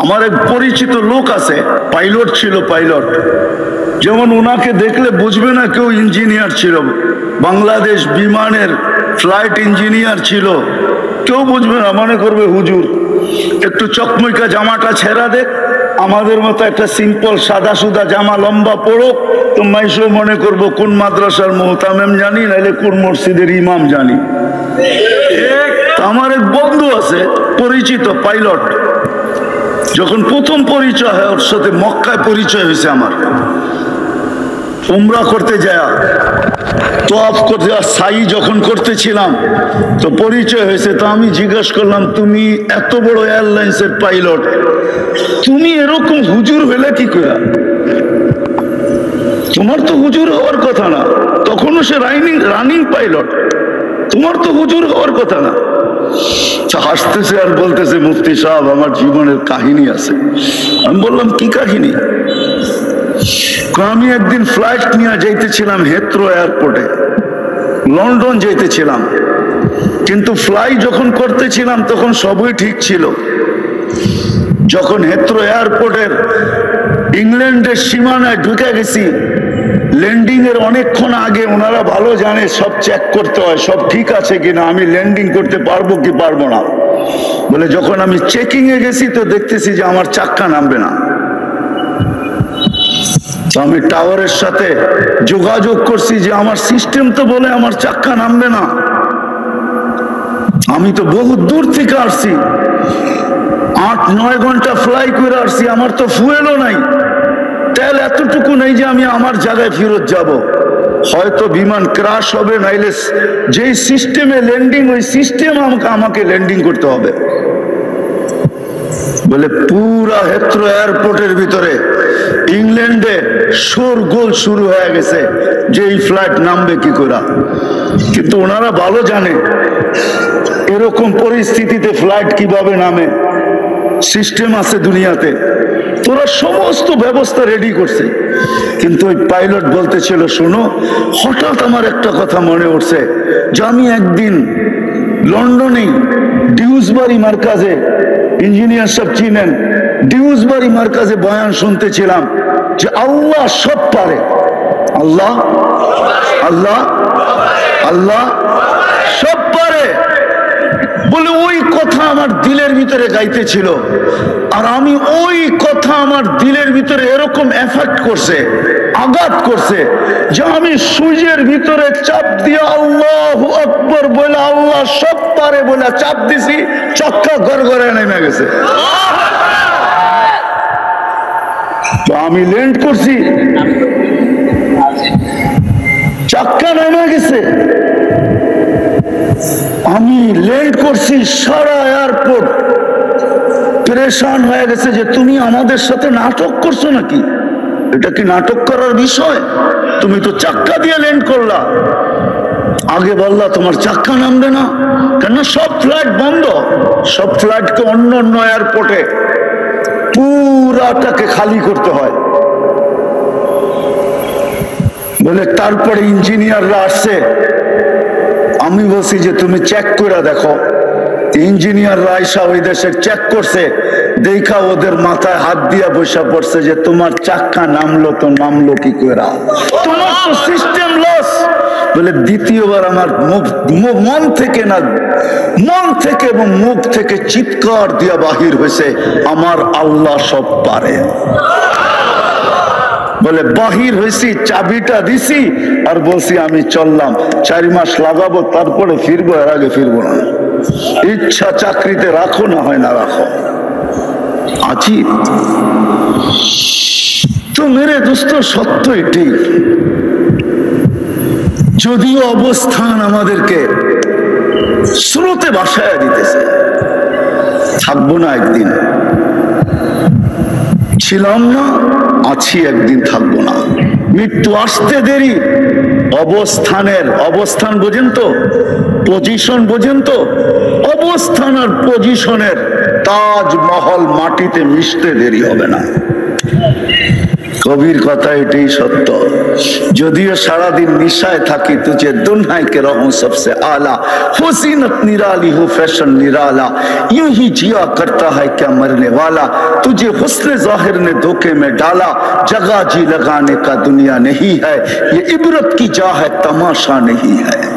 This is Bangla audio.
আমার এক পরিচিত লোক আছে, পাইলট ছিল, পাইলট। যেমন ওনাকে দেখলে বুঝবে না কেউ ইঞ্জিনিয়ার ছিল, বাংলাদেশ বিমানের ফ্লাইট ইঞ্জিনিয়ার ছিল, কেউ বুঝবে না, মনে করবে হুজুর। একটু চকমইকা জামাটা ছেঁড়া দেখ, আমাদের মতো একটা সিম্পল সাদা সুদা জামা লম্বা পড়ো, তো মাইশো মনে করবো কোন মাদ্রাসার মুহতামিম জানি, নাইলে কোন মসজিদের ইমাম জানি। আমার এক বন্ধু আছে পরিচিত পাইলট, যখন প্রথম পরিচয় হয় ওর সাথে মক্কায় পরিচয় হয়েছে আমার, উমরা করতে যায়, তোয়াফ করতে, সাই যখন করতেছিলাম তো পরিচয় হয়েছে। তো আমি জিজ্ঞাসা করলাম, তুমি এত বড় এয়ারলাইন্সের পাইলট, তুমি এরকম হুজুর হলে কি করে? তোমার তো হুজুর হওয়ার কথা না, তখনও সে রানিং পাইলট, তোমার তো হুজুর হওয়ার কথা না। হাসতেছে আর বলতেছে, মুফতি সাহেব আমার জীবনের কাহিনী আছে। আমি বললাম, কি কাহিনী? আমি একদিন ফ্লাইট নিয়ে যাইতেছিলাম হেথ্রো এয়ারপোর্টে, লন্ডন যাইতেছিলাম, কিন্তু ফ্লাই যখন করতেছিলাম তখন সবই ঠিক ছিল। যখন হেথ্রো এয়ারপোর্টের ইংল্যান্ডের সীমানায় ঢুকে গেছি, ল্যান্ডিং এর অনেকক্ষণ আগে ওনারা ভালো জানে সব চেক করতে হয় সব ঠিক আছে কিনা, আমি ল্যান্ডিং করতে পারবো কি পারবো না। বলে যখন আমি চেকিং এ গেছি তো দেখতেছি যে আমার চাক্কা নামবে না। তো আমি টাওয়ারের সাথে যোগাযোগ করছি যে আমার সিস্টেম তো বলে আমার চাক্কা নামবে না, আমি তো বহু দূর থেকে আসছি, 8-9 ঘন্টা ফ্লাই করে আসছি, আমার তো ফুয়েলও নাই, তেল এতটুকু নেই যে আমি আমার জায়গায় ফেরত যাব। হয়তো বিমান ক্রাশ হবে, নাইলে যেই সিস্টেমে ল্যান্ডিং ওই সিস্টেম আমাকে ল্যান্ডিং করতে হবে। বলে পুরা হেথ্রো এয়ারপোর্টের ভিতরে ইংল্যান্ডে শোরগোল শুরু হয়ে গেছে যে এই ফ্লাইট নামবে কি করে। কিন্তু ওনারা ভালো জানে এরকম পরিস্থিতিতে ফ্লাইট কিভাবে নামে, সিস্টেম আছে দুনিয়াতে, তোরা সমস্ত ব্যবস্থা রেডি করছে। কিন্তু ওই পাইলট বলতেছিল, শোনো, হঠাৎ আমার একটা কথা মনে উঠছে যে আমি একদিন লন্ডনে ডিউসবারি মার্কাজে, ইঞ্জিনিয়ার সব চিনেন, ডিউসবারি মার্কাজে বয়ান শুনতেছিলাম যে আল্লাহ সব পারে, আল্লাহ আল্লাহ আল্লাহ সব পারে। বলে ওই কথা আমার দিলের ভিতরে গাইতেছিল, আর আমি ওই কথা আমার দিলের ভিতরে এরকম এফেক্ট করছে, আঘাত করছে যে আমি সুইচের ভিতরে চাপ দিয়ে আল্লাহু আকবার বলে আল্লাহ সব পারে বলে চাপ দিছি, চাক্কা গড়গড়ে নেমে গেছে। তো আমি ল্যান্ড করছি, চাক্কা নেমে গেছে, আমি ল্যান্ড করছি, সারা এয়ারপোর্ট পরেশান হয়ে গেছে যে তুমি আমাদের সাথে নাটক করছো নাকি, এটা কি নাটক করার বিষয়? তুমি তো চাক্কা দিয়ে ল্যান্ড করলা, আগে বললা তোমার চাক্কা নামবে না কেন? সব ফ্লাইট বন্ধ, সব ফ্লাইটকে অন্য অন্য এয়ারপোর্টে পুরাটাকে খালি করতে হয়। বলে তারপরে ইঞ্জিনিয়াররা আসছে, আমি বলছি যে তুমি চেক করে দেখো। ইঞ্জিনিয়াররা আইসা ওই দেশের চেক করছে, দেখা ওদের মাথায় হাত দিয়া বসা পড়ছে যে তোমার চাক্কা নামলো তো নামলো কি করে, তোমার তো সিস্টেম লস। বলে দ্বিতীয়বার আমার মন থেকে না, মন থেকে এবং মুখ থেকে চিৎকার দিয়া বাহির হয়েছে, আমার আল্লাহ সব পারে। বলে বাহির হয়েছি, চাবিটা দিছি আর বলছি আমি চললাম, 4 মাস লাগাবো তারপরে ফিরবো, এর আগে ফিরবো না। ইচ্ছা চাকরিতে রাখো, না হয় না রাখো। আজীব। তো মেরে দোস্ত, সত্য এটি, যদিও অবস্থান আমাদেরকে স্রোতে ভাসায় দিতেছে, থাকবো না একদিন, ছিলাম না, আছি একদিন, থাকবো না। মৃত্যু আসতে দেরি, অবস্থান বোঝেন তো, পজিশন বোঝেন তো, অবস্থান আর পজিশনের তাজমহল মাটিতে মিশতে দেরি হবে না। কবির কথা এটাই সত্য। যদিও সারাদিন নিশায় থাকি, তুঝে दुन्हाई के रहूं सबसे आला, हो जीनत निराली हो फैशन निराला, यूं ही जिया करता है क्या मरने वाला, तुझे हुस्न जाहिर ने धोखे में डाला, जगह जी लगाने का दुनिया नहीं है, ये इबरत की जा है तमाशा नहीं है।